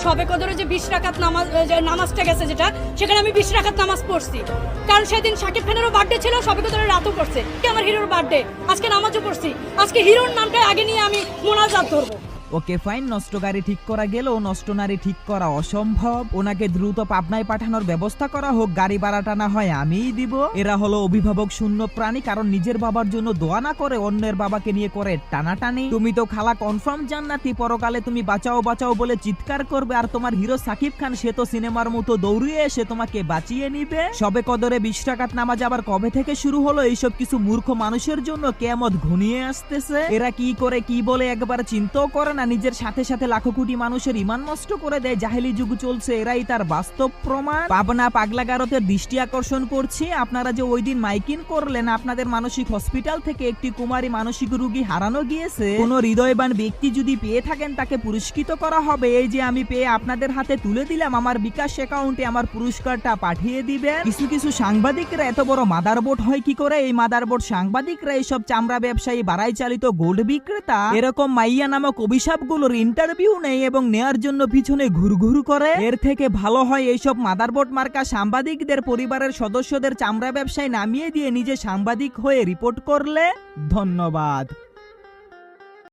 শবে কদরে যে 20 রাকাত নামাজটা গেছে যেটা, সেখানে আমি 20 রাকাত নামাজ পড়ছি, কারণ সেদিন শাকিব খানেরও বার্থডে ছিল, শবে কদরের রাতও করছে, আমার হিরোর বার্থডে, আজকে নামাজও পড়ছি, আজকে হিরোর নামটা আগে নিয়ে আমি মোনাজাত ধরবো। ওকে ফাইন, নষ্ট গাড়ি ঠিক করা গেলেও নষ্ট নারী ঠিক করা অসম্ভব। ওনাকে দ্রুত পাবনায় পাঠানোর ব্যবস্থা করা হোক, গাড়ি ভাড়াটা না হয় আমিই দিব। এরা হলো অভিভাবক শূন্য প্রাণী, কারণ নিজের বাবার জন্য দোয়া না করে অন্যের বাবাকে নিয়ে করে টানাটানি। তুমি তো খালা কনফার্ম জান্নাতি, পরকালে তুমি বাঁচাও বাঁচাও বলে চিৎকার করবে, আর তোমার হিরো সাকিব খান সে তো সিনেমার মতো দৌড়িয়ে এসে তোমাকে বাঁচিয়ে নিবে। সবে কদরে 20 রাকাত নামাজ আবার কবে থেকে শুরু হলো? এইসব কিছু মূর্খ মানুষের জন্য কিয়ামত ঘনিয়ে আসতেছে। এরা কি করে কি বলে একবার চিন্তাও করে না, নিজের সাথে সাথে লাখো কোটি মানুষের ঈমান নষ্ট করে দেয়। জাহেলি যুগ চলছে, এরাই তার বাস্তব প্রমাণ। পাবনা পাগলাগারতের দৃষ্টি আকর্ষণ করছি, আপনারা যে ওই দিন মাইকিং করলেন, আপনাদের মানসিক হসপিটাল থেকে একটি কুমারী মানসিক রোগী হারানো গিয়েছে। কোন হৃদয়বান ব্যক্তি যদি পেয়ে থাকেন তাকে পুরস্কৃত করা হবে। এই যে আমি পেয়ে আপনাদের হাতে তুলে দিলাম, আমার বিকাশ অ্যাকাউন্টে আমার পুরস্কারটা পাঠিয়ে দিবেন। কিছু কিছু সাংবাদিকরা এত বড় মাদারবোর্ড হয় কি করে? এই মাদারবোর্ড সাংবাদিকরা এইসব চামড়া ব্যবসায়ী, বাড়াই চালিত গোল্ড বিক্রেতা, এরকম মাইয়া নামক অভিশাপগুলোর ইন্টারভিউ নেই এবং নেয়ার জন্য পিছনে ঘুরঘুর করে। এর থেকে ভালো হয় এইসব মাদারবোর্ড মার্কা সাংবাদিকদের পরিবারের সদস্যদের চামড়া ব্যবসায় নামিয়ে দিয়ে নিজে সাংবাদিক হয়ে রিপোর্ট করলে। ধন্যবাদ।